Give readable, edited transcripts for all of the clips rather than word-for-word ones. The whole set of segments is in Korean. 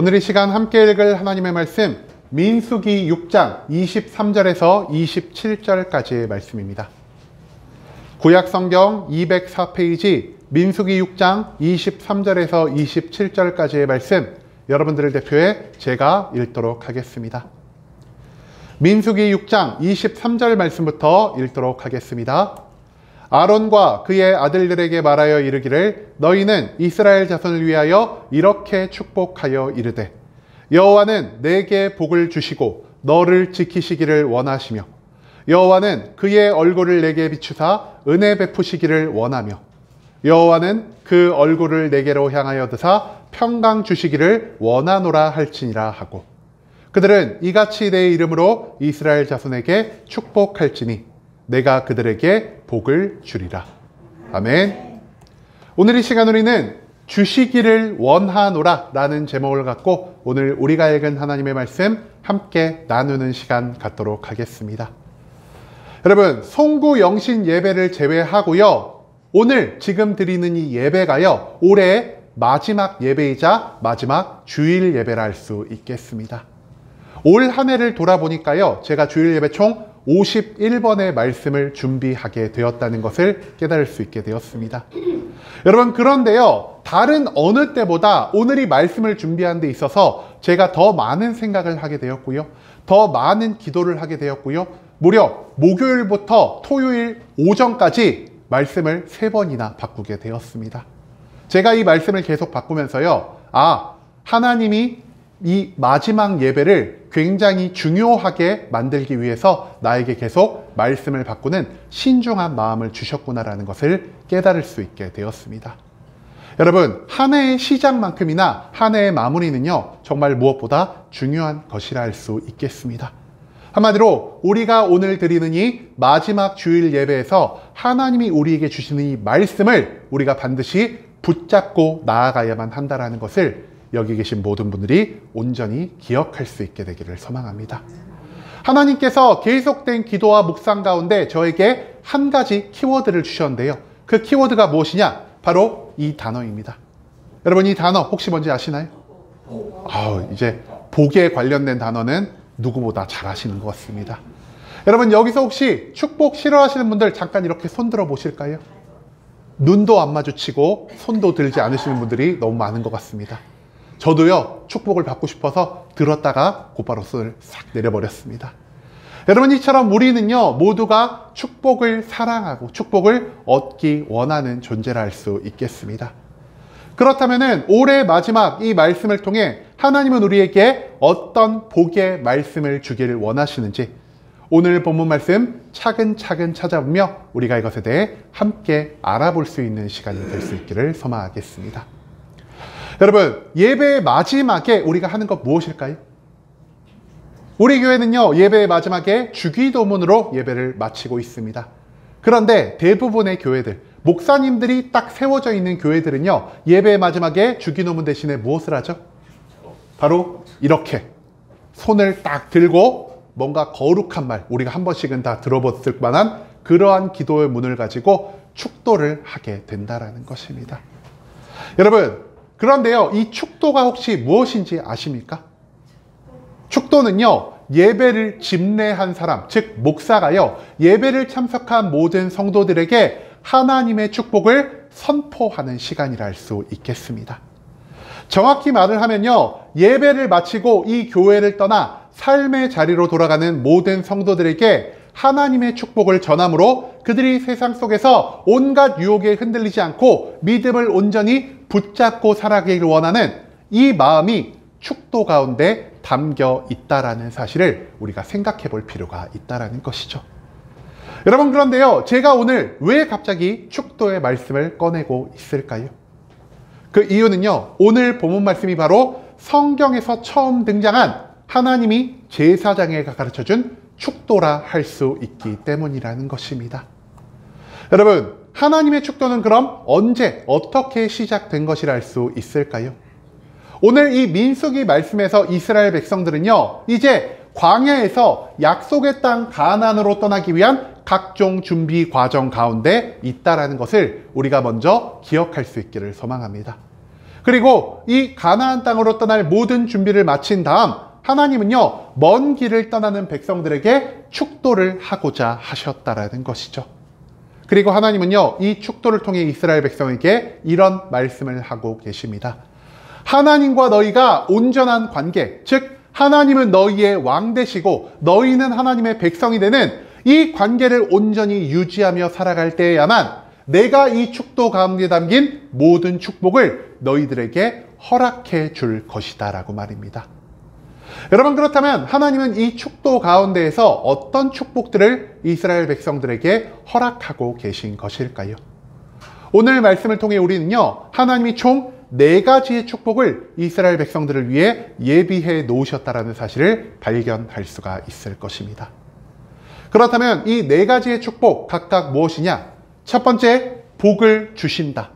오늘 이 시간 함께 읽을 하나님의 말씀 민수기 6장 23절에서 27절까지의 말씀입니다. 구약성경 204페이지 민수기 6장 23절에서 27절까지의 말씀, 여러분들을 대표해 제가 읽도록 하겠습니다. 민수기 6장 23절 말씀부터 읽도록 하겠습니다. 아론과 그의 아들들에게 말하여 이르기를 너희는 이스라엘 자손을 위하여 이렇게 축복하여 이르되 여호와는 내게 복을 주시고 너를 지키시기를 원하시며 여호와는 그의 얼굴을 내게 비추사 은혜 베푸시기를 원하며 여호와는 그 얼굴을 내게로 향하여 드사 평강 주시기를 원하노라 할지니라 하고 그들은 이같이 내 이름으로 이스라엘 자손에게 축복할지니 내가 그들에게 복을 주리라. 아멘. 오늘 이 시간 우리는 주시기를 원하노라 라는 제목을 갖고 오늘 우리가 읽은 하나님의 말씀 함께 나누는 시간 갖도록 하겠습니다. 여러분, 송구 영신 예배를 제외하고요, 오늘 지금 드리는 이 예배가요, 올해의 마지막 예배이자 마지막 주일 예배라 할 수 있겠습니다. 올 한 해를 돌아보니까요, 제가 주일 예배 총 51번의 말씀을 준비하게 되었다는 것을 깨달을 수 있게 되었습니다. 여러분, 그런데요, 다른 어느 때보다 오늘 이 말씀을 준비하는 데 있어서 제가 더 많은 생각을 하게 되었고요, 더 많은 기도를 하게 되었고요, 무려 목요일부터 토요일 오전까지 말씀을 3번이나 바꾸게 되었습니다. 제가 이 말씀을 계속 바꾸면서요, 하나님이 이 마지막 예배를 굉장히 중요하게 만들기 위해서 나에게 계속 말씀을 바꾸는 신중한 마음을 주셨구나라는 것을 깨달을 수 있게 되었습니다. 여러분, 한 해의 시작만큼이나 한 해의 마무리는요, 정말 무엇보다 중요한 것이라 할 수 있겠습니다. 한마디로 우리가 오늘 드리는 이 마지막 주일 예배에서 하나님이 우리에게 주시는 이 말씀을 우리가 반드시 붙잡고 나아가야만 한다는 것을 여기 계신 모든 분들이 온전히 기억할 수 있게 되기를 소망합니다. 하나님께서 계속된 기도와 묵상 가운데 저에게 한 가지 키워드를 주셨는데요, 그 키워드가 무엇이냐? 바로 이 단어입니다. 여러분, 이 단어 혹시 뭔지 아시나요? 이제 복에 관련된 단어는 누구보다 잘 아시는 것 같습니다. 여러분, 여기서 혹시 축복 싫어하시는 분들 잠깐 이렇게 손 들어 보실까요? 눈도 안 마주치고 손도 들지 않으시는 분들이 너무 많은 것 같습니다. 저도요, 축복을 받고 싶어서 들었다가 곧바로 손을 싹 내려버렸습니다. 여러분, 이처럼 우리는요, 모두가 축복을 사랑하고 축복을 얻기 원하는 존재라 할 수 있겠습니다. 그렇다면은 올해 마지막 이 말씀을 통해 하나님은 우리에게 어떤 복의 말씀을 주기를 원하시는지 오늘 본문 말씀 차근차근 찾아보며 우리가 이것에 대해 함께 알아볼 수 있는 시간이 될 수 있기를 소망하겠습니다. 여러분, 예배의 마지막에 우리가 하는 것 무엇일까요? 우리 교회는요, 예배의 마지막에 주기도문으로 예배를 마치고 있습니다. 그런데 대부분의 교회들, 목사님들이 딱 세워져 있는 교회들은요, 예배의 마지막에 주기도문 대신에 무엇을 하죠? 바로 이렇게 손을 딱 들고 뭔가 거룩한 말, 우리가 한 번씩은 다 들어봤을 만한 그러한 기도의 문을 가지고 축도를 하게 된다는 것입니다. 여러분, 그런데요, 이 축도가 혹시 무엇인지 아십니까? 축도는요, 예배를 집례한 사람, 즉 목사가요, 예배를 참석한 모든 성도들에게 하나님의 축복을 선포하는 시간이라 할 수 있겠습니다. 정확히 말을 하면요, 예배를 마치고 이 교회를 떠나 삶의 자리로 돌아가는 모든 성도들에게 하나님의 축복을 전함으로 그들이 세상 속에서 온갖 유혹에 흔들리지 않고 믿음을 온전히 붙잡고 살아가기를 원하는 이 마음이 축도 가운데 담겨 있다라는 사실을 우리가 생각해 볼 필요가 있다라는 것이죠. 여러분, 그런데요, 제가 오늘 왜 갑자기 축도의 말씀을 꺼내고 있을까요? 그 이유는요, 오늘 본문 말씀이 바로 성경에서 처음 등장한 하나님이 제사장에게 가르쳐준 축도라 할 수 있기 때문이라는 것입니다. 여러분, 하나님의 축도는 그럼 언제 어떻게 시작된 것이라 할 수 있을까요? 오늘 이 민수기 말씀에서 이스라엘 백성들은요, 이제 광야에서 약속의 땅 가나안으로 떠나기 위한 각종 준비 과정 가운데 있다라는 것을 우리가 먼저 기억할 수 있기를 소망합니다. 그리고 이 가나안 땅으로 떠날 모든 준비를 마친 다음 하나님은요, 먼 길을 떠나는 백성들에게 축도를 하고자 하셨다라는 것이죠. 그리고 하나님은요, 이 축도를 통해 이스라엘 백성에게 이런 말씀을 하고 계십니다. 하나님과 너희가 온전한 관계, 즉 하나님은 너희의 왕 되시고 너희는 하나님의 백성이 되는 이 관계를 온전히 유지하며 살아갈 때에야만 내가 이 축도 가운데 담긴 모든 축복을 너희들에게 허락해 줄 것이다 라고 말입니다. 여러분, 그렇다면 하나님은 이 축도 가운데에서 어떤 축복들을 이스라엘 백성들에게 허락하고 계신 것일까요? 오늘 말씀을 통해 우리는요, 하나님이 총 4가지의 축복을 이스라엘 백성들을 위해 예비해 놓으셨다는 사실을 발견할 수가 있을 것입니다. 그렇다면 이 4가지의 축복 각각 무엇이냐? 첫 번째, 복을 주신다.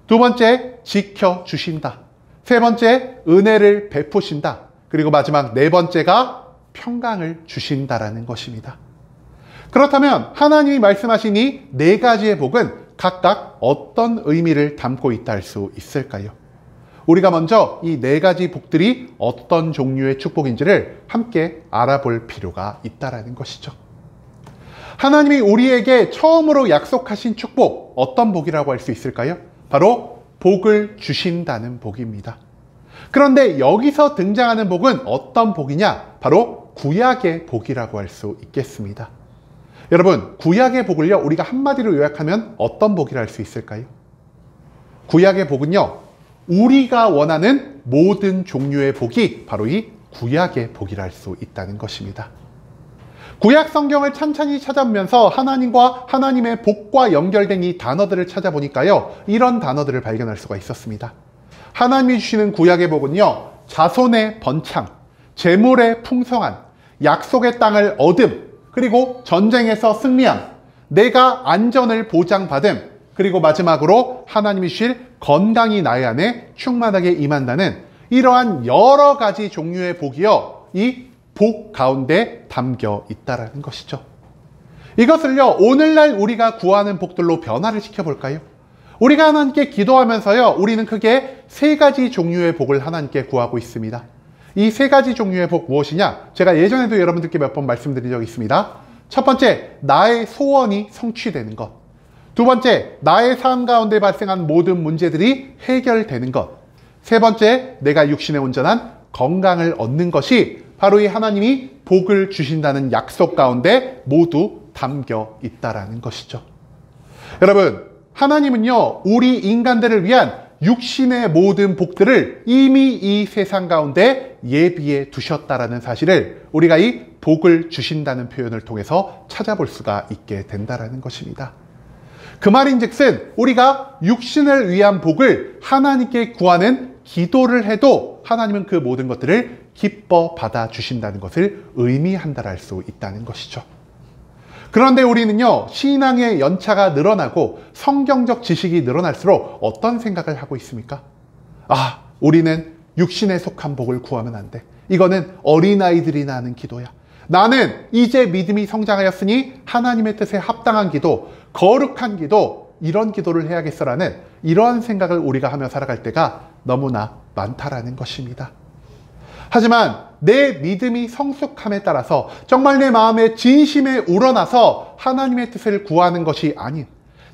두 번째, 지켜주신다. 세 번째, 은혜를 베푸신다. 그리고 마지막 4번째가 평강을 주신다라는 것입니다. 그렇다면 하나님이 말씀하신 이 4가지의 복은 각각 어떤 의미를 담고 있다 할 수 있을까요? 우리가 먼저 이 4가지 복들이 어떤 종류의 축복인지를 함께 알아볼 필요가 있다라는 것이죠. 하나님이 우리에게 처음으로 약속하신 축복, 어떤 복이라고 할 수 있을까요? 바로 복을 주신다는 복입니다. 그런데 여기서 등장하는 복은 어떤 복이냐? 바로 구약의 복이라고 할 수 있겠습니다. 여러분, 구약의 복을요, 우리가 한마디로 요약하면 어떤 복이라 할 수 있을까요? 구약의 복은요, 우리가 원하는 모든 종류의 복이 바로 이 구약의 복이라 할 수 있다는 것입니다. 구약 성경을 찬찬히 찾아보면서 하나님과 하나님의 복과 연결된 이 단어들을 찾아보니까요, 이런 단어들을 발견할 수가 있었습니다. 하나님이 주시는 구약의 복은요, 자손의 번창, 재물의 풍성함, 약속의 땅을 얻음, 그리고 전쟁에서 승리함, 내가 안전을 보장받음, 그리고 마지막으로 하나님이 주실 건강이 나의 안에 충만하게 임한다는 이러한 여러 가지 종류의 복이요, 이 복 가운데 담겨 있다라는 것이죠. 이것을요, 오늘날 우리가 구하는 복들로 변화를 시켜볼까요? 우리가 하나님께 기도하면서요, 우리는 크게 3가지 종류의 복을 하나님께 구하고 있습니다. 이 3가지 종류의 복 무엇이냐? 제가 예전에도 여러분들께 몇 번 말씀드린 적이 있습니다. 첫 번째, 나의 소원이 성취되는 것. 두 번째, 나의 삶 가운데 발생한 모든 문제들이 해결되는 것. 세 번째, 내가 육신의 온전한 건강을 얻는 것이 바로 이 하나님이 복을 주신다는 약속 가운데 모두 담겨 있다라는 것이죠. 여러분, 하나님은요, 우리 인간들을 위한 육신의 모든 복들을 이미 이 세상 가운데 예비해 두셨다라는 사실을 우리가 이 복을 주신다는 표현을 통해서 찾아볼 수가 있게 된다라는 것입니다. 그 말인즉슨 우리가 육신을 위한 복을 하나님께 구하는 기도를 해도 하나님은 그 모든 것들을 기뻐 받아주신다는 것을 의미한다 할 수 있다는 것이죠. 그런데 우리는요, 신앙의 연차가 늘어나고 성경적 지식이 늘어날수록 어떤 생각을 하고 있습니까? 아, 우리는 육신에 속한 복을 구하면 안 돼. 이거는 어린아이들이나 하는 기도야. 나는 이제 믿음이 성장하였으니 하나님의 뜻에 합당한 기도, 거룩한 기도, 이런 기도를 해야겠어라는 이러한 생각을 우리가 하며 살아갈 때가 너무나 많다라는 것입니다. 하지만 내 믿음이 성숙함에 따라서 정말 내 마음에 진심에 우러나서 하나님의 뜻을 구하는 것이 아닌,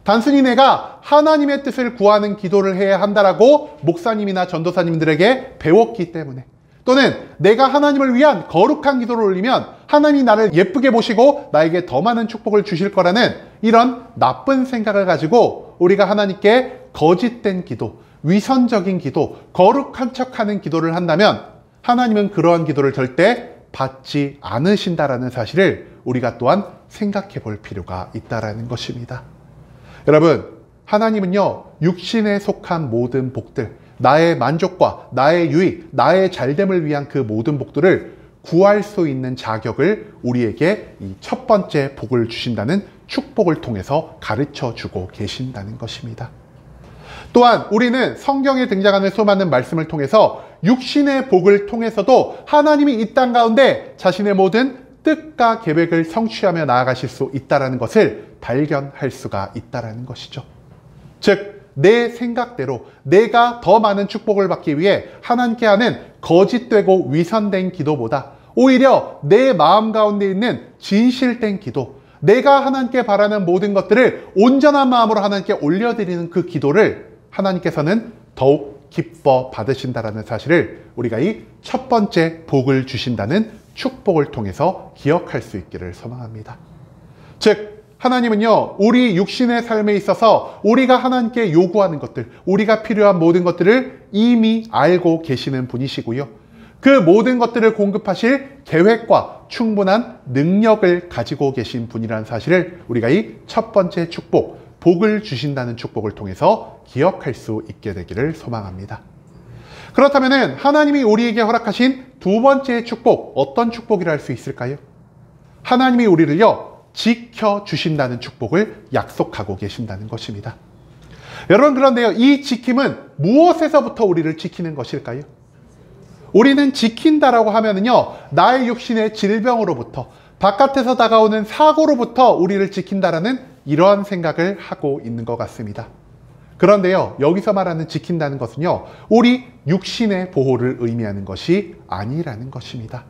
단순히 내가 하나님의 뜻을 구하는 기도를 해야 한다라고 목사님이나 전도사님들에게 배웠기 때문에, 또는 내가 하나님을 위한 거룩한 기도를 올리면 하나님이 나를 예쁘게 보시고 나에게 더 많은 축복을 주실 거라는 이런 나쁜 생각을 가지고 우리가 하나님께 거짓된 기도, 위선적인 기도, 거룩한 척하는 기도를 한다면 하나님은 그러한 기도를 절대 받지 않으신다라는 사실을 우리가 또한 생각해 볼 필요가 있다라는 것입니다. 여러분, 하나님은요, 육신에 속한 모든 복들, 나의 만족과 나의 유익, 나의 잘됨을 위한 그 모든 복들을 구할 수 있는 자격을 우리에게 이 첫 번째 복을 주신다는 축복을 통해서 가르쳐 주고 계신다는 것입니다. 또한 우리는 성경에 등장하는 수많은 말씀을 통해서 육신의 복을 통해서도 하나님이 이 땅 가운데 자신의 모든 뜻과 계획을 성취하며 나아가실 수 있다는 것을 발견할 수가 있다는 것이죠. 즉, 내 생각대로 내가 더 많은 축복을 받기 위해 하나님께 하는 거짓되고 위선된 기도보다 오히려 내 마음 가운데 있는 진실된 기도, 내가 하나님께 바라는 모든 것들을 온전한 마음으로 하나님께 올려드리는 그 기도를 하나님께서는 더욱 기뻐 받으신다라는 사실을 우리가 이 첫 번째 복을 주신다는 축복을 통해서 기억할 수 있기를 소망합니다. 즉 하나님은요, 우리 육신의 삶에 있어서 우리가 하나님께 요구하는 것들, 우리가 필요한 모든 것들을 이미 알고 계시는 분이시고요, 그 모든 것들을 공급하실 계획과 충분한 능력을 가지고 계신 분이라는 사실을 우리가 이 첫 번째 축복, 복을 주신다는 축복을 통해서 기억할 수 있게 되기를 소망합니다. 그렇다면 하나님이 우리에게 허락하신 두 번째 축복, 어떤 축복이라 할 수 있을까요? 하나님이 우리를요, 지켜주신다는 축복을 약속하고 계신다는 것입니다. 여러분, 그런데요, 이 지킴은 무엇에서부터 우리를 지키는 것일까요? 우리는 지킨다라고 하면은요, 나의 육신의 질병으로부터, 바깥에서 다가오는 사고로부터 우리를 지킨다라는 이러한 생각을 하고 있는 것 같습니다. 그런데요, 여기서 말하는 지킨다는 것은요, 우리 육신의 보호를 의미하는 것이 아니라는 것입니다.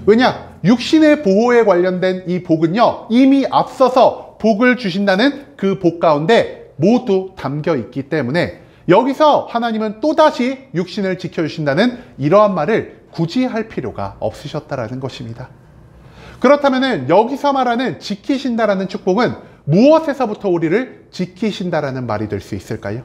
왜냐? 육신의 보호에 관련된 이 복은요, 이미 앞서서 복을 주신다는 그 복 가운데 모두 담겨 있기 때문에 여기서 하나님은 또다시 육신을 지켜주신다는 이러한 말을 굳이 할 필요가 없으셨다라는 것입니다. 그렇다면 여기서 말하는 지키신다라는 축복은 무엇에서부터 우리를 지키신다라는 말이 될 수 있을까요?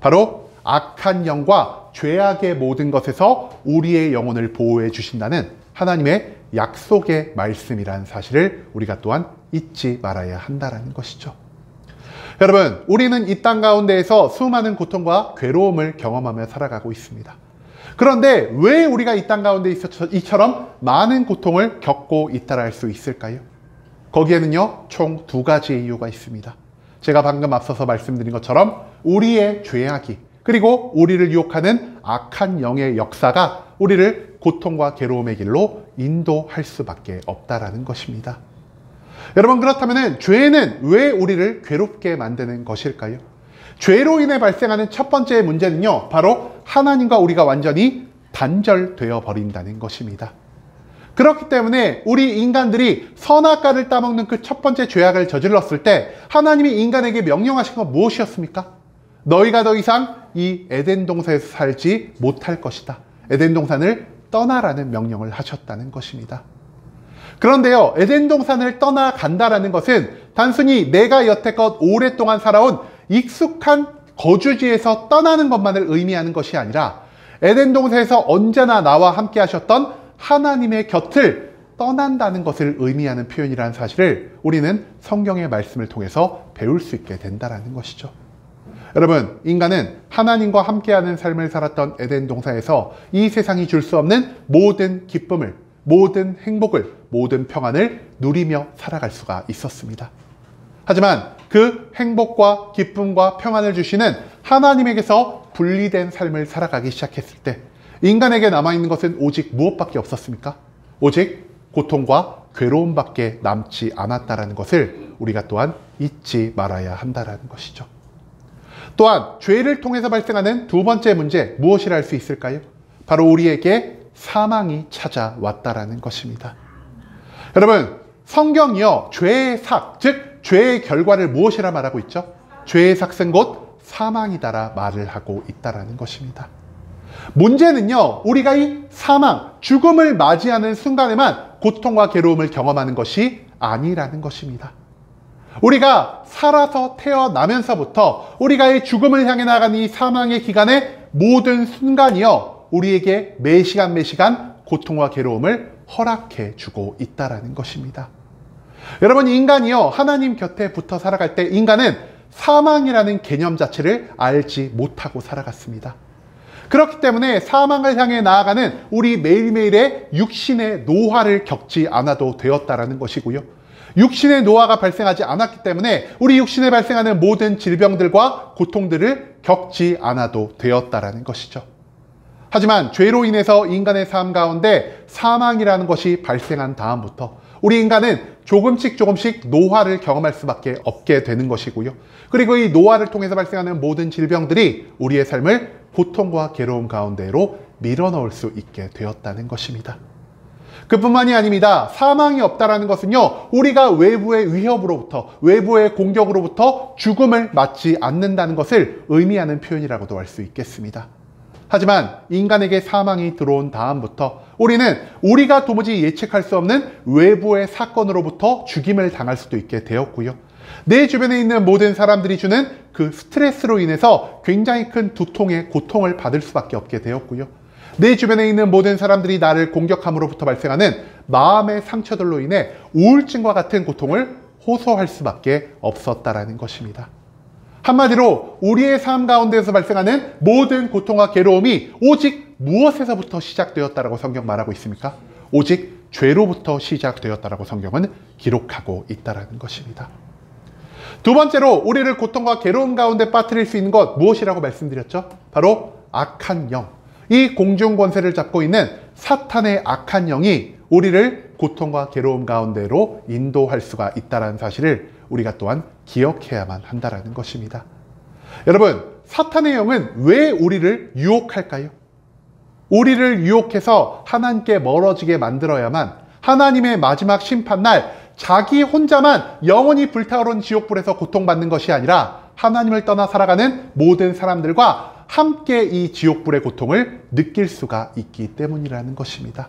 바로 악한 영과 죄악의 모든 것에서 우리의 영혼을 보호해 주신다는 하나님의 약속의 말씀이라는 사실을 우리가 또한 잊지 말아야 한다는 것이죠. 여러분, 우리는 이 땅 가운데에서 수많은 고통과 괴로움을 경험하며 살아가고 있습니다. 그런데 왜 우리가 이 땅 가운데 이처럼 많은 고통을 겪고 있다라 할 수 있을까요? 거기에는요, 총 두 가지의 이유가 있습니다. 제가 방금 앞서서 말씀드린 것처럼 우리의 죄악이, 그리고 우리를 유혹하는 악한 영의 역사가 우리를 고통과 괴로움의 길로 인도할 수밖에 없다라는 것입니다. 여러분, 그렇다면 죄는 왜 우리를 괴롭게 만드는 것일까요? 죄로 인해 발생하는 첫 번째 문제는요, 바로 하나님과 우리가 완전히 단절되어 버린다는 것입니다. 그렇기 때문에 우리 인간들이 선악과를 따먹는 그 첫 번째 죄악을 저질렀을 때 하나님이 인간에게 명령하신 건 무엇이었습니까? 너희가 더 이상 이 에덴 동산에서 살지 못할 것이다. 에덴 동산을 떠나라는 명령을 하셨다는 것입니다. 그런데요, 에덴 동산을 떠나간다라는 것은 단순히 내가 여태껏 오랫동안 살아온 익숙한 거주지에서 떠나는 것만을 의미하는 것이 아니라 에덴 동산에서 언제나 나와 함께 하셨던 하나님의 곁을 떠난다는 것을 의미하는 표현이라는 사실을 우리는 성경의 말씀을 통해서 배울 수 있게 된다는 것이죠. 여러분, 인간은 하나님과 함께하는 삶을 살았던 에덴 동산에서 이 세상이 줄 수 없는 모든 기쁨을, 모든 행복을, 모든 평안을 누리며 살아갈 수가 있었습니다. 하지만 그 행복과 기쁨과 평안을 주시는 하나님에게서 분리된 삶을 살아가기 시작했을 때 인간에게 남아있는 것은 오직 무엇밖에 없었습니까? 오직 고통과 괴로움밖에 남지 않았다라는 것을 우리가 또한 잊지 말아야 한다는 것이죠. 또한 죄를 통해서 발생하는 두 번째 문제, 무엇이라 할 수 있을까요? 바로 우리에게 사망이 찾아왔다라는 것입니다. 여러분, 성경이요, 죄의 삭, 즉 죄의 결과를 무엇이라 말하고 있죠? 죄의 삭은 곧 사망이다라 말을 하고 있다라는 것입니다. 문제는요, 우리가 이 사망, 죽음을 맞이하는 순간에만 고통과 괴로움을 경험하는 것이 아니라는 것입니다. 우리가 살아서 태어나면서부터 우리가 이 죽음을 향해 나가는 이 사망의 기간의 모든 순간이요, 우리에게 매 시간 고통과 괴로움을 허락해 주고 있다라는 것입니다. 여러분, 인간이요, 하나님 곁에 붙어 살아갈 때 인간은 사망이라는 개념 자체를 알지 못하고 살아갔습니다. 그렇기 때문에 사망을 향해 나아가는 우리 매일매일의 육신의 노화를 겪지 않아도 되었다라는 것이고요. 육신의 노화가 발생하지 않았기 때문에 우리 육신에 발생하는 모든 질병들과 고통들을 겪지 않아도 되었다라는 것이죠. 하지만 죄로 인해서 인간의 삶 가운데 사망이라는 것이 발생한 다음부터 우리 인간은 조금씩 노화를 경험할 수밖에 없게 되는 것이고요. 그리고 이 노화를 통해서 발생하는 모든 질병들이 우리의 삶을 고통과 괴로움 가운데로 밀어넣을 수 있게 되었다는 것입니다. 그뿐만이 아닙니다. 사망이 없다라는 것은요, 우리가 외부의 위협으로부터, 외부의 공격으로부터 죽음을 맞지 않는다는 것을 의미하는 표현이라고도 할 수 있겠습니다. 하지만 인간에게 사망이 들어온 다음부터 우리는 우리가 도무지 예측할 수 없는 외부의 사건으로부터 죽임을 당할 수도 있게 되었고요. 내 주변에 있는 모든 사람들이 주는 그 스트레스로 인해서 굉장히 큰 두통의 고통을 받을 수밖에 없게 되었고요. 내 주변에 있는 모든 사람들이 나를 공격함으로부터 발생하는 마음의 상처들로 인해 우울증과 같은 고통을 호소할 수밖에 없었다라는 것입니다. 한마디로 우리의 삶 가운데서 발생하는 모든 고통과 괴로움이 오직 무엇에서부터 시작되었다라고 성경 말하고 있습니까? 오직 죄로부터 시작되었다라고 성경은 기록하고 있다라는 것입니다. 두 번째로 우리를 고통과 괴로움 가운데 빠뜨릴 수 있는 것 무엇이라고 말씀드렸죠? 바로 악한 영. 이 공중 권세를 잡고 있는 사탄의 악한 영이 우리를 고통과 괴로움 가운데로 인도할 수가 있다는 사실을 우리가 또한 기억해야만 한다는 것입니다. 여러분, 사탄의 영은 왜 우리를 유혹할까요? 우리를 유혹해서 하나님께 멀어지게 만들어야만 하나님의 마지막 심판날 자기 혼자만 영원히 불타오른 지옥불에서 고통받는 것이 아니라 하나님을 떠나 살아가는 모든 사람들과 함께 이 지옥불의 고통을 느낄 수가 있기 때문이라는 것입니다.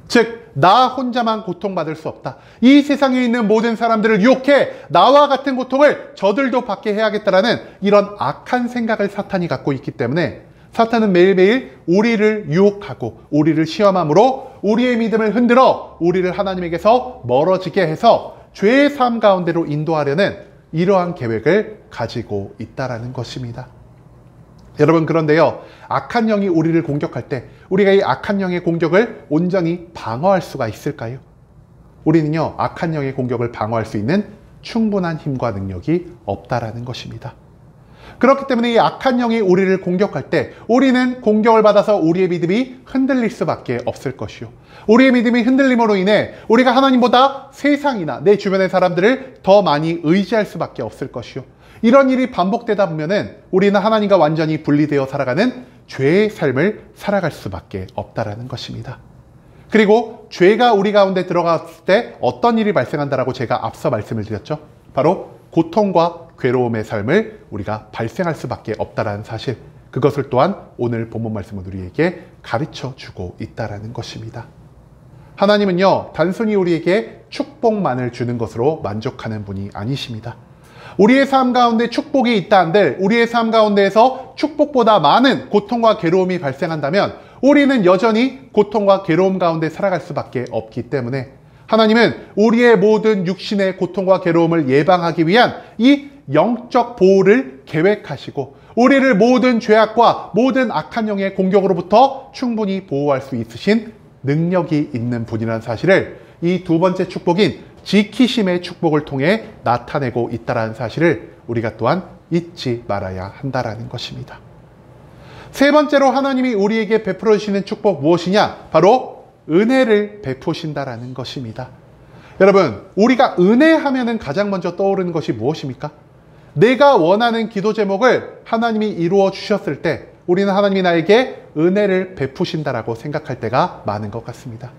즉, 나 혼자만 고통받을 수 없다. 이 세상에 있는 모든 사람들을 유혹해 나와 같은 고통을 저들도 받게 해야겠다라는 이런 악한 생각을 사탄이 갖고 있기 때문에 사탄은 매일매일 우리를 유혹하고 우리를 시험함으로 우리의 믿음을 흔들어 우리를 하나님에게서 멀어지게 해서 죄의 삶 가운데로 인도하려는 이러한 계획을 가지고 있다라는 것입니다. 여러분, 그런데요, 악한 영이 우리를 공격할 때 우리가 이 악한 영의 공격을 온전히 방어할 수가 있을까요? 우리는요, 악한 영의 공격을 방어할 수 있는 충분한 힘과 능력이 없다라는 것입니다. 그렇기 때문에 이 악한 영이 우리를 공격할 때 우리는 공격을 받아서 우리의 믿음이 흔들릴 수밖에 없을 것이요. 우리의 믿음이 흔들림으로 인해 우리가 하나님보다 세상이나 내 주변의 사람들을 더 많이 의지할 수밖에 없을 것이요. 이런 일이 반복되다 보면은 우리는 하나님과 완전히 분리되어 살아가는 죄의 삶을 살아갈 수밖에 없다라는 것입니다. 그리고 죄가 우리 가운데 들어갔을 때 어떤 일이 발생한다라고 제가 앞서 말씀을 드렸죠. 바로 고통과 괴로움의 삶을 우리가 발생할 수밖에 없다라는 사실, 그것을 또한 오늘 본문 말씀은 우리에게 가르쳐 주고 있다라는 것입니다. 하나님은요, 단순히 우리에게 축복만을 주는 것으로 만족하는 분이 아니십니다. 우리의 삶 가운데 축복이 있다 한들 우리의 삶 가운데에서 축복보다 많은 고통과 괴로움이 발생한다면 우리는 여전히 고통과 괴로움 가운데 살아갈 수밖에 없기 때문에 하나님은 우리의 모든 육신의 고통과 괴로움을 예방하기 위한 이 영적 보호를 계획하시고 우리를 모든 죄악과 모든 악한 영의 공격으로부터 충분히 보호할 수 있으신 능력이 있는 분이라는 사실을 이 두 번째 축복인 지키심의 축복을 통해 나타내고 있다는 사실을 우리가 또한 잊지 말아야 한다는 것입니다. 세 번째로 하나님이 우리에게 베풀어 주시는 축복 무엇이냐? 바로 은혜를 베푸신다라는 것입니다. 여러분, 우리가 은혜하면은 가장 먼저 떠오르는 것이 무엇입니까? 내가 원하는 기도 제목을 하나님이 이루어 주셨을 때 우리는 하나님이 나에게 은혜를 베푸신다라고 생각할 때가 많은 것 같습니다.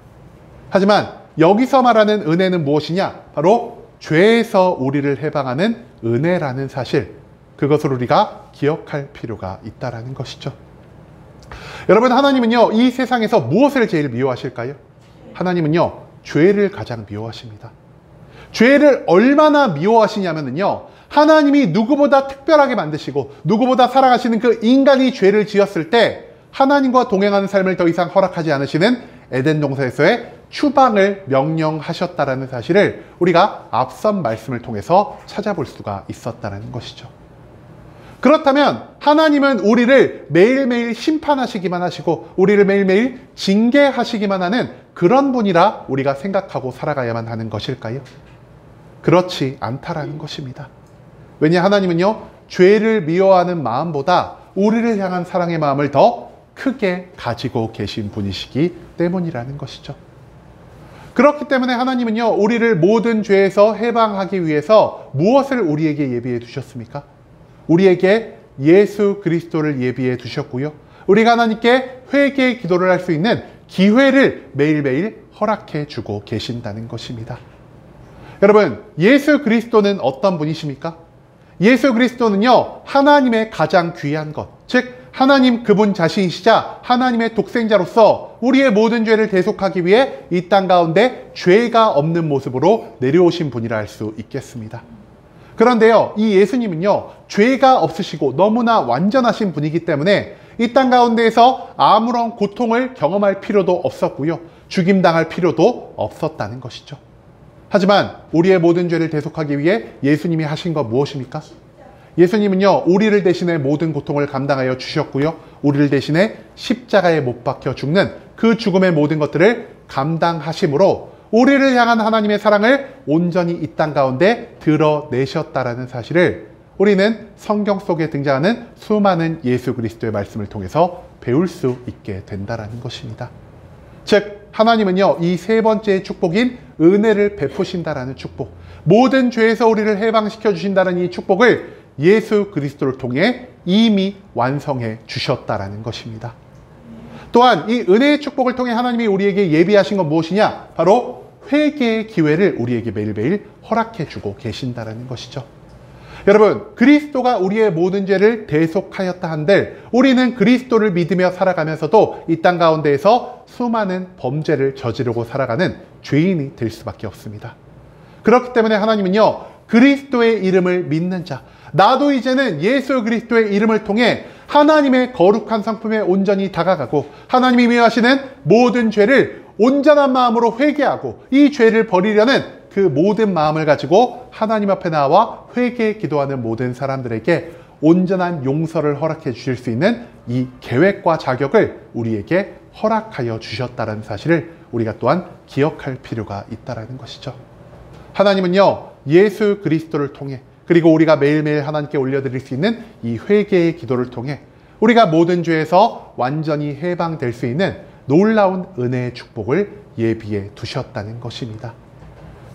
하지만 여기서 말하는 은혜는 무엇이냐? 바로 죄에서 우리를 해방하는 은혜라는 사실, 그것을 우리가 기억할 필요가 있다는 것이죠. 여러분, 하나님은요, 이 세상에서 무엇을 제일 미워하실까요? 하나님은요, 죄를 가장 미워하십니다. 죄를 얼마나 미워하시냐면요, 하나님이 누구보다 특별하게 만드시고 누구보다 사랑하시는 그 인간이 죄를 지었을 때 하나님과 동행하는 삶을 더 이상 허락하지 않으시는 에덴 동산에서의 추방을 명령하셨다라는 사실을 우리가 앞선 말씀을 통해서 찾아볼 수가 있었다는 것이죠. 그렇다면 하나님은 우리를 매일매일 심판하시기만 하시고 우리를 매일매일 징계하시기만 하는 그런 분이라 우리가 생각하고 살아가야만 하는 것일까요? 그렇지 않다라는 것입니다. 왜냐, 하나님은요, 죄를 미워하는 마음보다 우리를 향한 사랑의 마음을 더 크게 가지고 계신 분이시기 때문이라는 것이죠. 그렇기 때문에 하나님은요, 우리를 모든 죄에서 해방하기 위해서 무엇을 우리에게 예비해 두셨습니까? 우리에게 예수 그리스도를 예비해 두셨고요. 우리가 하나님께 회개의 기도를 할 수 있는 기회를 매일매일 허락해 주고 계신다는 것입니다. 여러분, 예수 그리스도는 어떤 분이십니까? 예수 그리스도는요, 하나님의 가장 귀한 것, 즉 하나님 그분 자신이시자 하나님의 독생자로서 우리의 모든 죄를 대속하기 위해 이 땅 가운데 죄가 없는 모습으로 내려오신 분이라 할 수 있겠습니다. 그런데요, 이 예수님은요, 죄가 없으시고 너무나 완전하신 분이기 때문에 이 땅 가운데에서 아무런 고통을 경험할 필요도 없었고요, 죽임당할 필요도 없었다는 것이죠. 하지만 우리의 모든 죄를 대속하기 위해 예수님이 하신 것 무엇입니까? 예수님은요, 우리를 대신해 모든 고통을 감당하여 주셨고요, 우리를 대신해 십자가에 못 박혀 죽는 그 죽음의 모든 것들을 감당하심으로 우리를 향한 하나님의 사랑을 온전히 이 땅 가운데 드러내셨다라는 사실을 우리는 성경 속에 등장하는 수많은 예수 그리스도의 말씀을 통해서 배울 수 있게 된다라는 것입니다. 즉 하나님은요, 이 세 번째 축복인 은혜를 베푸신다라는 축복, 모든 죄에서 우리를 해방시켜 주신다는 이 축복을 예수 그리스도를 통해 이미 완성해 주셨다라는 것입니다. 또한 이 은혜의 축복을 통해 하나님이 우리에게 예비하신 건 무엇이냐? 바로 회개의 기회를 우리에게 매일매일 허락해 주고 계신다라는 것이죠. 여러분, 그리스도가 우리의 모든 죄를 대속하였다 한들 우리는 그리스도를 믿으며 살아가면서도 이 땅 가운데에서 수많은 범죄를 저지르고 살아가는 죄인이 될 수밖에 없습니다. 그렇기 때문에 하나님은요, 그리스도의 이름을 믿는 자, 나도 이제는 예수 그리스도의 이름을 통해 하나님의 거룩한 성품에 온전히 다가가고 하나님이 미워하시는 모든 죄를 온전한 마음으로 회개하고 이 죄를 버리려는 그 모든 마음을 가지고 하나님 앞에 나와 회개 기도하는 모든 사람들에게 온전한 용서를 허락해 주실 수 있는 이 계획과 자격을 우리에게 허락하여 주셨다는 사실을 우리가 또한 기억할 필요가 있다는 것이죠. 하나님은요, 예수 그리스도를 통해 그리고 우리가 매일매일 하나님께 올려드릴 수 있는 이 회개의 기도를 통해 우리가 모든 죄에서 완전히 해방될 수 있는 놀라운 은혜의 축복을 예비해 두셨다는 것입니다.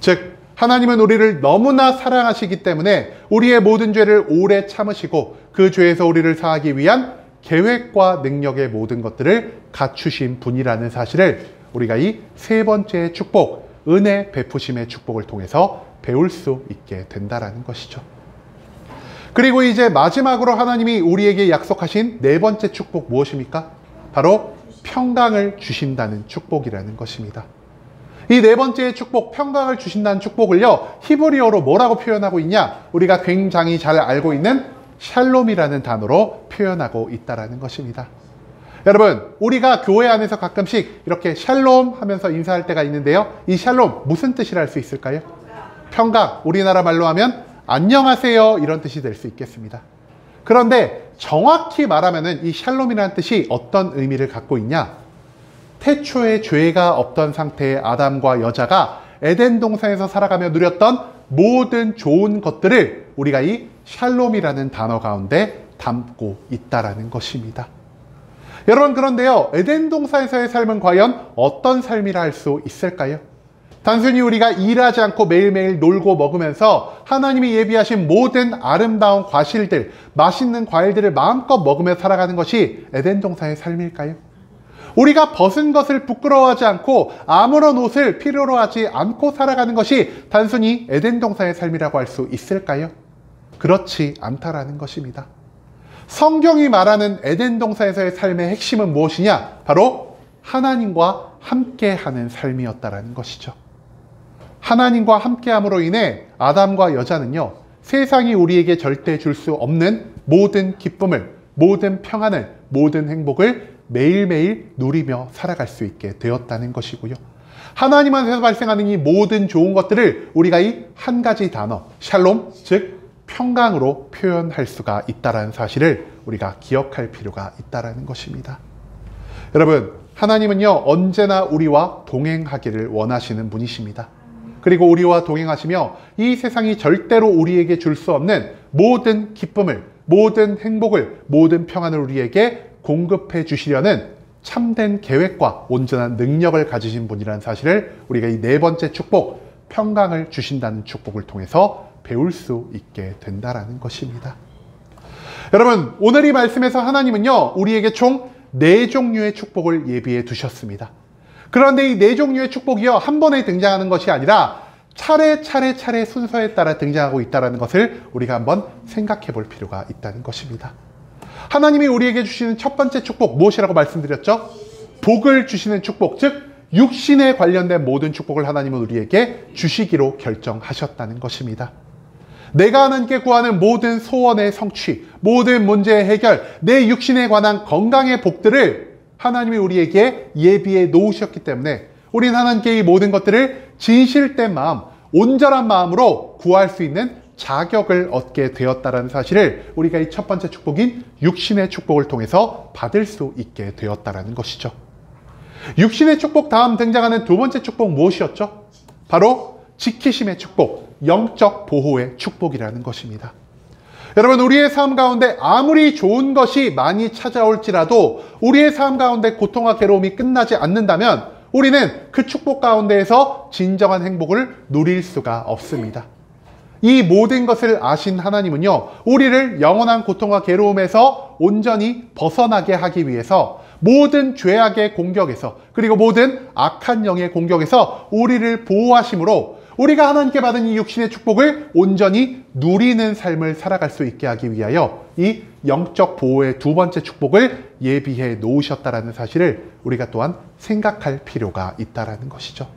즉 하나님은 우리를 너무나 사랑하시기 때문에 우리의 모든 죄를 오래 참으시고 그 죄에서 우리를 사하기 위한 계획과 능력의 모든 것들을 갖추신 분이라는 사실을 우리가 이 세 번째 축복, 은혜 베푸심의 축복을 통해서 배울 수 있게 된다라는 것이죠. 그리고 이제 마지막으로 하나님이 우리에게 약속하신 네 번째 축복 무엇입니까? 바로 평강을 주신다는 축복이라는 것입니다. 이 네 번째 축복, 평강을 주신다는 축복을요, 히브리어로 뭐라고 표현하고 있냐? 우리가 굉장히 잘 알고 있는 샬롬이라는 단어로 표현하고 있다는 것입니다. 여러분, 우리가 교회 안에서 가끔씩 이렇게 샬롬 하면서 인사할 때가 있는데요, 이 샬롬 무슨 뜻이라 할 수 있을까요? 평강, 우리나라 말로 하면 안녕하세요 이런 뜻이 될 수 있겠습니다. 그런데 정확히 말하면 이 샬롬이라는 뜻이 어떤 의미를 갖고 있냐? 태초에 죄가 없던 상태의 아담과 여자가 에덴 동산에서 살아가며 누렸던 모든 좋은 것들을 우리가 이 샬롬이라는 단어 가운데 담고 있다라는 것입니다. 여러분, 그런데요, 에덴 동산에서의 삶은 과연 어떤 삶이라 할 수 있을까요? 단순히 우리가 일하지 않고 매일매일 놀고 먹으면서 하나님이 예비하신 모든 아름다운 과실들, 맛있는 과일들을 마음껏 먹으며 살아가는 것이 에덴 동산의 삶일까요? 우리가 벗은 것을 부끄러워하지 않고 아무런 옷을 필요로 하지 않고 살아가는 것이 단순히 에덴 동산의 삶이라고 할 수 있을까요? 그렇지 않다라는 것입니다. 성경이 말하는 에덴 동산에서의 삶의 핵심은 무엇이냐? 바로 하나님과 함께하는 삶이었다라는 것이죠. 하나님과 함께함으로 인해 아담과 여자는요, 세상이 우리에게 절대 줄 수 없는 모든 기쁨을, 모든 평안을, 모든 행복을 매일매일 누리며 살아갈 수 있게 되었다는 것이고요. 하나님 안에서 발생하는 이 모든 좋은 것들을 우리가 이 한 가지 단어, 샬롬, 즉 평강으로 표현할 수가 있다는 사실을 우리가 기억할 필요가 있다는 것입니다. 여러분, 하나님은요, 언제나 우리와 동행하기를 원하시는 분이십니다. 그리고 우리와 동행하시며 이 세상이 절대로 우리에게 줄 수 없는 모든 기쁨을, 모든 행복을, 모든 평안을 우리에게 공급해 주시려는 참된 계획과 온전한 능력을 가지신 분이라는 사실을 우리가 이 네 번째 축복, 평강을 주신다는 축복을 통해서 배울 수 있게 된다라는 것입니다. 여러분, 오늘 이 말씀에서 하나님은요, 우리에게 총 4종류의 축복을 예비해 두셨습니다. 그런데 이 4종류의 축복이요, 한 번에 등장하는 것이 아니라 차례 순서에 따라 등장하고 있다는 것을 우리가 한번 생각해 볼 필요가 있다는 것입니다. 하나님이 우리에게 주시는 첫 번째 축복, 무엇이라고 말씀드렸죠? 복을 주시는 축복, 즉 육신에 관련된 모든 축복을 하나님은 우리에게 주시기로 결정하셨다는 것입니다. 내가 하나님께 구하는 모든 소원의 성취, 모든 문제의 해결, 내 육신에 관한 건강의 복들을 하나님이 우리에게 예비해 놓으셨기 때문에 우리는 하나님께 이 모든 것들을 진실된 마음, 온전한 마음으로 구할 수 있는 자격을 얻게 되었다는 사실을 우리가 이 첫 번째 축복인 육신의 축복을 통해서 받을 수 있게 되었다는 것이죠. 육신의 축복 다음 등장하는 두 번째 축복 무엇이었죠? 바로 지키심의 축복, 영적 보호의 축복이라는 것입니다. 여러분, 우리의 삶 가운데 아무리 좋은 것이 많이 찾아올지라도 우리의 삶 가운데 고통과 괴로움이 끝나지 않는다면 우리는 그 축복 가운데에서 진정한 행복을 누릴 수가 없습니다. 이 모든 것을 아신 하나님은요, 우리를 영원한 고통과 괴로움에서 온전히 벗어나게 하기 위해서 모든 죄악의 공격에서, 그리고 모든 악한 영의 공격에서 우리를 보호하심으로 우리가 하나님께 받은 이 육신의 축복을 온전히 누리는 삶을 살아갈 수 있게 하기 위하여 이 영적 보호의 두 번째 축복을 예비해 놓으셨다는 사실을 우리가 또한 생각할 필요가 있다는 것이죠.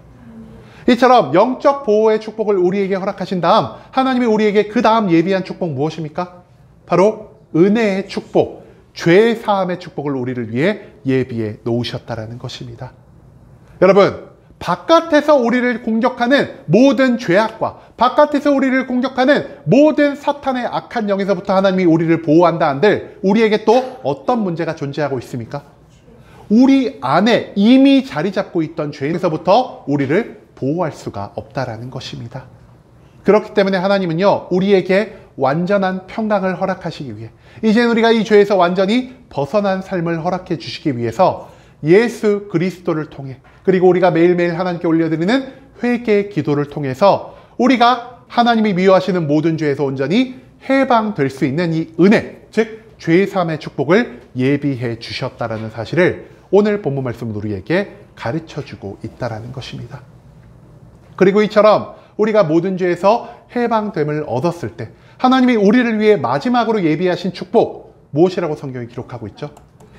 이처럼 영적 보호의 축복을 우리에게 허락하신 다음 하나님이 우리에게 그 다음 예비한 축복 무엇입니까? 바로 은혜의 축복, 죄 사함의 축복을 우리를 위해 예비해 놓으셨다는 것입니다. 여러분, 바깥에서 우리를 공격하는 모든 죄악과 바깥에서 우리를 공격하는 모든 사탄의 악한 영에서부터 하나님이 우리를 보호한다 한들 우리에게 또 어떤 문제가 존재하고 있습니까? 우리 안에 이미 자리 잡고 있던 죄에서부터 우리를 보호할 수가 없다라는 것입니다. 그렇기 때문에 하나님은요, 우리에게 완전한 평강을 허락하시기 위해, 이제 우리가 이 죄에서 완전히 벗어난 삶을 허락해 주시기 위해서 예수 그리스도를 통해, 그리고 우리가 매일매일 하나님께 올려드리는 회개 기도를 통해서 우리가 하나님이 미워하시는 모든 죄에서 온전히 해방될 수 있는 이 은혜, 즉 죄사함의 축복을 예비해 주셨다라는 사실을 오늘 본문 말씀은 우리에게 가르쳐주고 있다는 것입니다. 그리고 이처럼 우리가 모든 죄에서 해방됨을 얻었을 때 하나님이 우리를 위해 마지막으로 예비하신 축복, 무엇이라고 성경이 기록하고 있죠?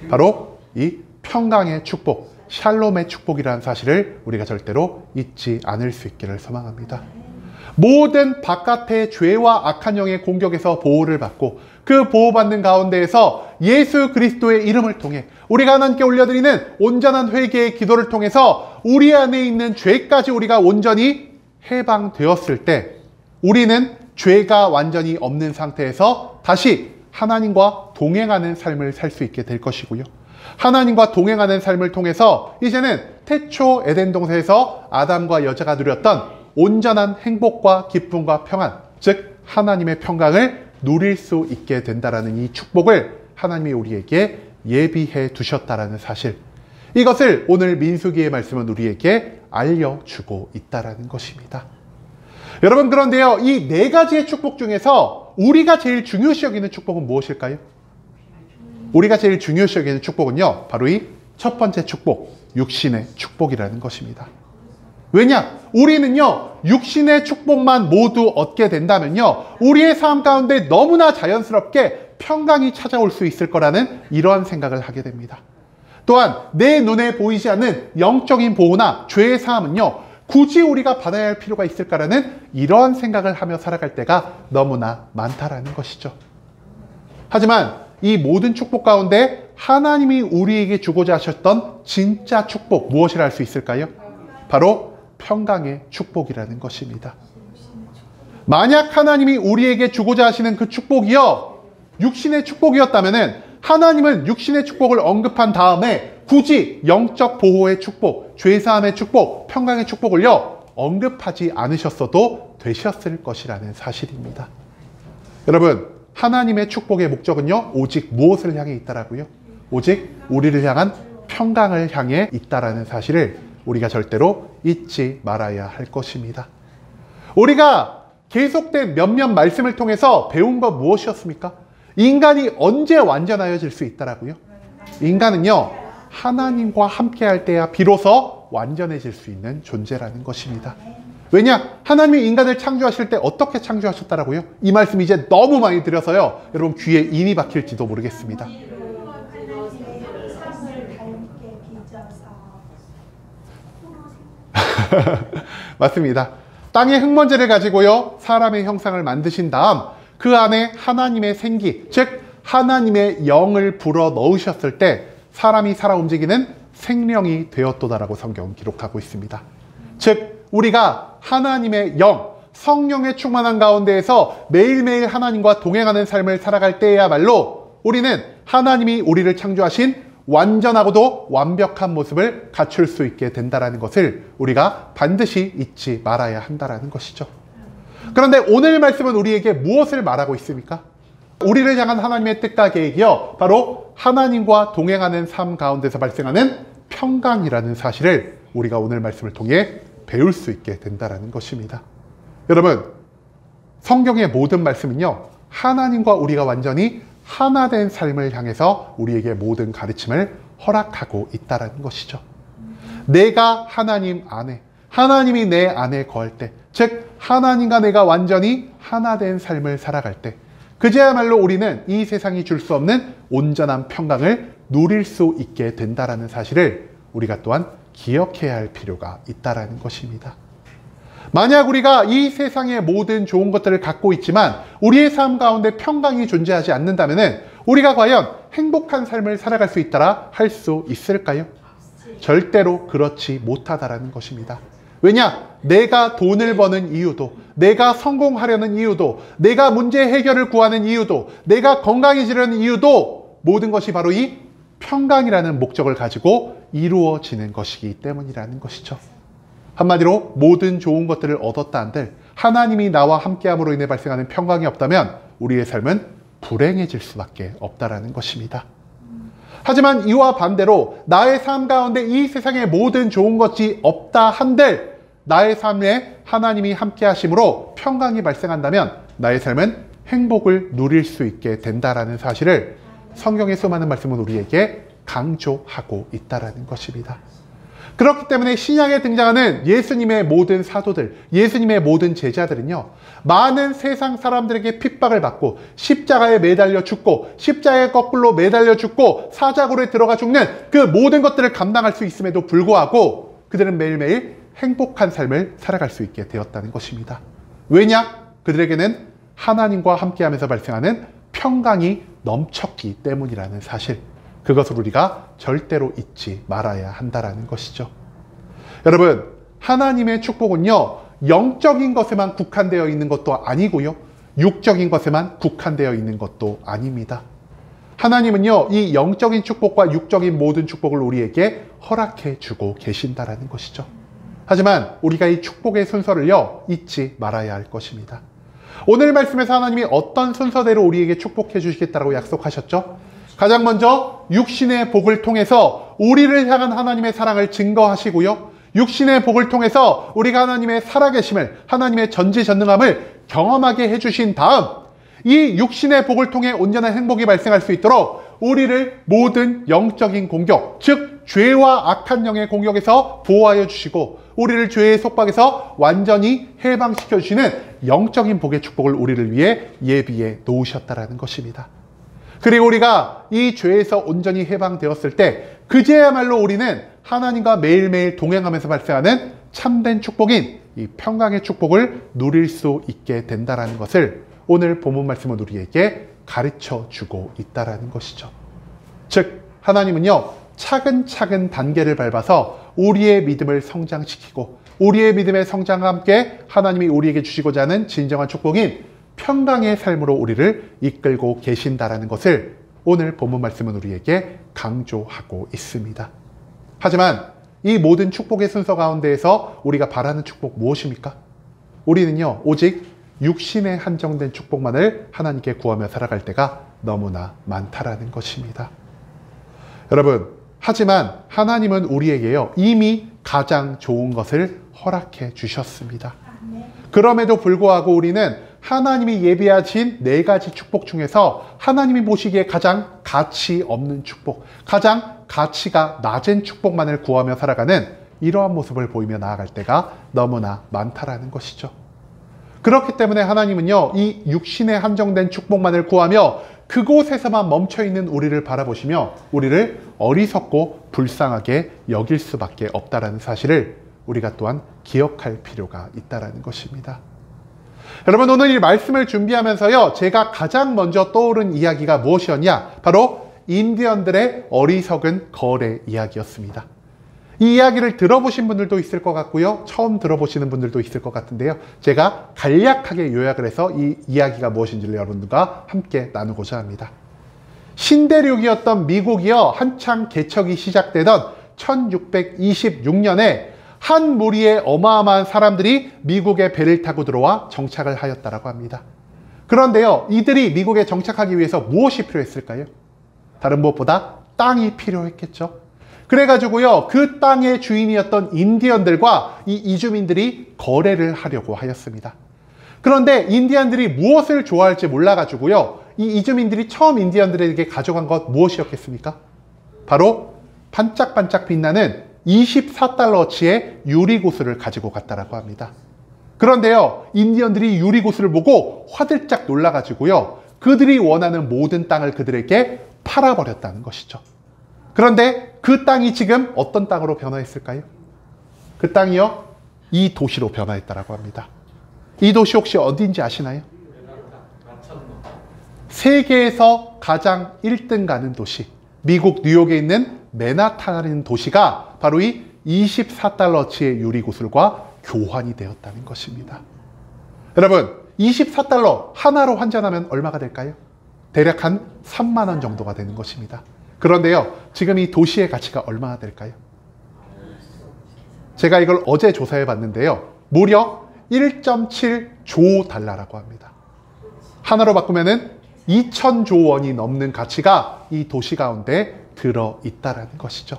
바로 이 평강의 축복, 샬롬의 축복이라는 사실을 우리가 절대로 잊지 않을 수 있기를 소망합니다. 모든 바깥의 죄와 악한 영의 공격에서 보호를 받고 그 보호받는 가운데에서 예수 그리스도의 이름을 통해 우리가 하나님께 올려드리는 온전한 회개의 기도를 통해서 우리 안에 있는 죄까지 우리가 온전히 해방되었을 때 우리는 죄가 완전히 없는 상태에서 다시 하나님과 동행하는 삶을 살 수 있게 될 것이고요. 하나님과 동행하는 삶을 통해서 이제는 태초 에덴 동산에서 아담과 여자가 누렸던 온전한 행복과 기쁨과 평안, 즉 하나님의 평강을 누릴 수 있게 된다라는 이 축복을 하나님이 우리에게 예비해 두셨다라는 사실, 이것을 오늘 민수기의 말씀은 우리에게 알려주고 있다라는 것입니다. 여러분, 그런데요, 이 네 가지의 축복 중에서 우리가 제일 중요시 여기는 축복은 무엇일까요? 우리가 제일 중요시 여기는 축복은요, 바로 이 첫 번째 축복, 육신의 축복이라는 것입니다. 왜냐? 우리는요, 육신의 축복만 모두 얻게 된다면요, 우리의 삶 가운데 너무나 자연스럽게 평강이 찾아올 수 있을 거라는 이러한 생각을 하게 됩니다. 또한 내 눈에 보이지 않는 영적인 보호나 죄의 사함은요, 굳이 우리가 받아야 할 필요가 있을까라는 이러한 생각을 하며 살아갈 때가 너무나 많다라는 것이죠. 하지만 이 모든 축복 가운데 하나님이 우리에게 주고자 하셨던 진짜 축복, 무엇이라 할 수 있을까요? 바로 평강의 축복이라는 것입니다. 만약 하나님이 우리에게 주고자 하시는 그 축복이요, 육신의 축복이었다면 하나님은 육신의 축복을 언급한 다음에 굳이 영적 보호의 축복, 죄사함의 축복, 평강의 축복을요, 언급하지 않으셨어도 되셨을 것이라는 사실입니다. 여러분, 하나님의 축복의 목적은요, 오직 무엇을 향해 있다라고요? 오직 우리를 향한 평강을 향해 있다라는 사실을 우리가 절대로 잊지 말아야 할 것입니다. 우리가 계속된 몇몇 말씀을 통해서 배운 것 무엇이었습니까? 인간이 언제 완전하여질 수 있다라고요? 인간은요, 하나님과 함께 할 때야 비로소 완전해질 수 있는 존재라는 것입니다. 왜냐? 하나님이 인간을 창조하실 때 어떻게 창조하셨다라고요? 이 말씀 이제 너무 많이 드려서요, 여러분 귀에 인이 박힐지도 모르겠습니다. 맞습니다. 땅의 흙먼지를 가지고요, 사람의 형상을 만드신 다음 그 안에 하나님의 생기, 즉 하나님의 영을 불어 넣으셨을 때 사람이 살아 움직이는 생명이 되었도다라고 성경은 기록하고 있습니다. 즉 우리가 하나님의 영, 성령의 충만한 가운데에서 매일매일 하나님과 동행하는 삶을 살아갈 때야말로 우리는 하나님이 우리를 창조하신 완전하고도 완벽한 모습을 갖출 수 있게 된다는 것을 우리가 반드시 잊지 말아야 한다는 것이죠. 그런데 오늘 말씀은 우리에게 무엇을 말하고 있습니까? 우리를 향한 하나님의 뜻과 계획이요, 바로 하나님과 동행하는 삶 가운데서 발생하는 평강이라는 사실을 우리가 오늘 말씀을 통해 배울 수 있게 된다는 것입니다. 여러분, 성경의 모든 말씀은요, 하나님과 우리가 완전히 하나 된 삶을 향해서 우리에게 모든 가르침을 허락하고 있다는 것이죠. 내가 하나님 안에, 하나님이 내 안에 거할 때, 즉 하나님과 내가 완전히 하나 된 삶을 살아갈 때, 그제야말로 우리는 이 세상이 줄 수 없는 온전한 평강을 누릴 수 있게 된다는 사실을 우리가 또한 기억해야 할 필요가 있다는 것입니다. 만약 우리가 이 세상의 모든 좋은 것들을 갖고 있지만 우리의 삶 가운데 평강이 존재하지 않는다면 우리가 과연 행복한 삶을 살아갈 수 있다라 할 수 있을까요? 절대로 그렇지 못하다라는 것입니다. 왜냐? 내가 돈을 버는 이유도, 내가 성공하려는 이유도, 내가 문제 해결을 구하는 이유도, 내가 건강해지려는 이유도 모든 것이 바로 이 평강이라는 목적을 가지고 이루어지는 것이기 때문이라는 것이죠. 한마디로 모든 좋은 것들을 얻었다 한들 하나님이 나와 함께함으로 인해 발생하는 평강이 없다면 우리의 삶은 불행해질 수밖에 없다라는 것입니다. 하지만 이와 반대로 나의 삶 가운데 이 세상에 모든 좋은 것이 없다 한들 나의 삶에 하나님이 함께 하심으로 평강이 발생한다면 나의 삶은 행복을 누릴 수 있게 된다라는 사실을 성경의 수많은 말씀은 우리에게 강조하고 있다라는 것입니다. 그렇기 때문에 신약에 등장하는 예수님의 모든 사도들, 예수님의 모든 제자들은요, 많은 세상 사람들에게 핍박을 받고 십자가에 매달려 죽고 십자가에 거꾸로 매달려 죽고 사자굴에 들어가 죽는 그 모든 것들을 감당할 수 있음에도 불구하고 그들은 매일매일 행복한 삶을 살아갈 수 있게 되었다는 것입니다. 왜냐? 그들에게는 하나님과 함께하면서 발생하는 평강이 넘쳤기 때문이라는 사실, 그것을 우리가 절대로 잊지 말아야 한다는 것이죠. 여러분, 하나님의 축복은요, 영적인 것에만 국한되어 있는 것도 아니고요, 육적인 것에만 국한되어 있는 것도 아닙니다. 하나님은요, 이 영적인 축복과 육적인 모든 축복을 우리에게 허락해 주고 계신다는 것이죠. 하지만 우리가 이 축복의 순서를요, 잊지 말아야 할 것입니다. 오늘 말씀에서 하나님이 어떤 순서대로 우리에게 축복해 주시겠다고 약속하셨죠? 가장 먼저 육신의 복을 통해서 우리를 향한 하나님의 사랑을 증거하시고요, 육신의 복을 통해서 우리가 하나님의 살아계심을, 하나님의 전지전능함을 경험하게 해주신 다음 이 육신의 복을 통해 온전한 행복이 발생할 수 있도록 우리를 모든 영적인 공격, 즉 죄와 악한 영의 공격에서 보호하여 주시고 우리를 죄의 속박에서 완전히 해방시켜 주시는 영적인 복의 축복을 우리를 위해 예비해 놓으셨다는 것입니다. 그리고 우리가 이 죄에서 온전히 해방되었을 때 그제야말로 우리는 하나님과 매일매일 동행하면서 발생하는 참된 축복인 이 평강의 축복을 누릴 수 있게 된다는 것을 오늘 본문 말씀은 우리에게 가르쳐 주고 있다는 것이죠. 즉 하나님은요, 차근차근 단계를 밟아서 우리의 믿음을 성장시키고 우리의 믿음의 성장과 함께 하나님이 우리에게 주시고자 하는 진정한 축복인 평강의 삶으로 우리를 이끌고 계신다라는 것을 오늘 본문 말씀은 우리에게 강조하고 있습니다. 하지만 이 모든 축복의 순서 가운데에서 우리가 바라는 축복 무엇입니까? 우리는요, 오직 육신에 한정된 축복만을 하나님께 구하며 살아갈 때가 너무나 많다라는 것입니다. 여러분, 하지만 하나님은 우리에게요, 이미 가장 좋은 것을 허락해 주셨습니다. 그럼에도 불구하고 우리는 하나님이 예비하신 4가지 축복 중에서 하나님이 보시기에 가장 가치 없는 축복, 가장 가치가 낮은 축복만을 구하며 살아가는 이러한 모습을 보이며 나아갈 때가 너무나 많다라는 것이죠. 그렇기 때문에 하나님은요, 이 육신에 한정된 축복만을 구하며 그곳에서만 멈춰있는 우리를 바라보시며 우리를 어리석고 불쌍하게 여길 수밖에 없다라는 사실을 우리가 또한 기억할 필요가 있다라는 것입니다. 여러분, 오늘 이 말씀을 준비하면서요, 제가 가장 먼저 떠오른 이야기가 무엇이었냐? 바로 인디언들의 어리석은 거래 이야기였습니다. 이 이야기를 들어보신 분들도 있을 것 같고요, 처음 들어보시는 분들도 있을 것 같은데요, 제가 간략하게 요약을 해서 이 이야기가 무엇인지를 여러분들과 함께 나누고자 합니다. 신대륙이었던 미국이요, 한창 개척이 시작되던 1626년에 한 무리의 어마어마한 사람들이 미국의 배를 타고 들어와 정착을 하였다라고 합니다. 그런데요, 이들이 미국에 정착하기 위해서 무엇이 필요했을까요? 다른 무엇보다 땅이 필요했겠죠. 그래가지고요, 그 땅의 주인이었던 인디언들과 이 이주민들이 거래를 하려고 하였습니다. 그런데 인디언들이 무엇을 좋아할지 몰라가지고요, 이 이주민들이 처음 인디언들에게 가져간 것 무엇이었겠습니까? 바로 반짝반짝 빛나는 24달러어치의 유리구슬을 가지고 갔다라고 합니다. 그런데요, 인디언들이 유리구슬을 보고 화들짝 놀라가지고요, 그들이 원하는 모든 땅을 그들에게 팔아버렸다는 것이죠. 그런데 그 땅이 지금 어떤 땅으로 변화했을까요? 그 땅이요, 이 도시로 변화했다라고 합니다. 이 도시 혹시 어딘지 아시나요? 세계에서 가장 1등 가는 도시, 미국 뉴욕에 있는 맨하탄이라는 도시가 바로 이 24달러어치의 유리구슬과 교환이 되었다는 것입니다. 여러분, 24달러 하나로 환전하면 얼마가 될까요? 대략 한 3만 원 정도가 되는 것입니다. 그런데요, 지금 이 도시의 가치가 얼마나 될까요? 제가 이걸 어제 조사해 봤는데요, 무려 1.7조 달러라고 합니다. 하나로 바꾸면은 2,000조 원이 넘는 가치가 이 도시 가운데 들어있다라는 것이죠.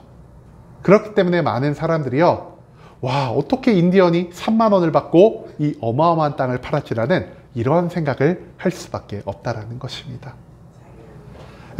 그렇기 때문에 많은 사람들이요, 와, 어떻게 인디언이 3만 원을 받고 이 어마어마한 땅을 팔았지라는 이러한 생각을 할 수밖에 없다라는 것입니다.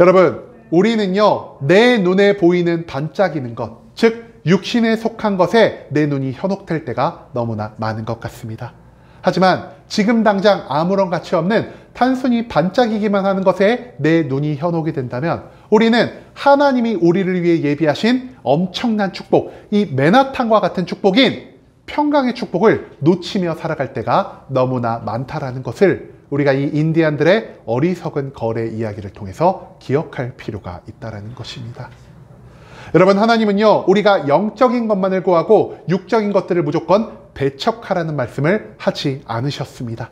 여러분, 우리는요, 내 눈에 보이는 반짝이는 것, 즉 육신에 속한 것에 내 눈이 현혹될 때가 너무나 많은 것 같습니다. 하지만 지금 당장 아무런 가치 없는 단순히 반짝이기만 하는 것에 내 눈이 현혹이 된다면 우리는 하나님이 우리를 위해 예비하신 엄청난 축복, 이 맨하탄과 같은 축복인 평강의 축복을 놓치며 살아갈 때가 너무나 많다라는 것을 우리가 이 인디언들의 어리석은 거래 이야기를 통해서 기억할 필요가 있다는 것입니다. 여러분, 하나님은요, 우리가 영적인 것만을 구하고 육적인 것들을 무조건 배척하라는 말씀을 하지 않으셨습니다.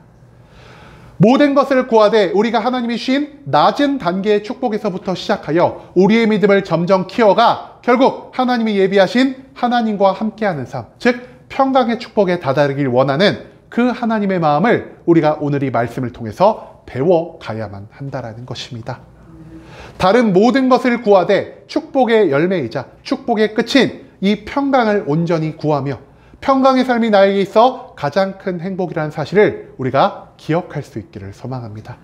모든 것을 구하되 우리가 하나님이 주신 낮은 단계의 축복에서부터 시작하여 우리의 믿음을 점점 키워가 결국 하나님이 예비하신 하나님과 함께하는 삶, 즉 평강의 축복에 다다르길 원하는 그 하나님의 마음을 우리가 오늘 이 말씀을 통해서 배워가야만 한다라는 것입니다. 다른 모든 것을 구하되 축복의 열매이자 축복의 끝인 이 평강을 온전히 구하며 평강의 삶이 나에게 있어 가장 큰 행복이라는 사실을 우리가 기억할 수 있기를 소망합니다.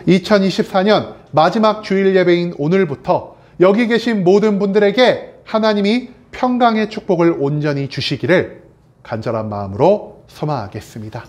2024년 마지막 주일 예배인 오늘부터 여기 계신 모든 분들에게 하나님이 평강의 축복을 온전히 주시기를 간절한 마음으로 소망하겠습니다.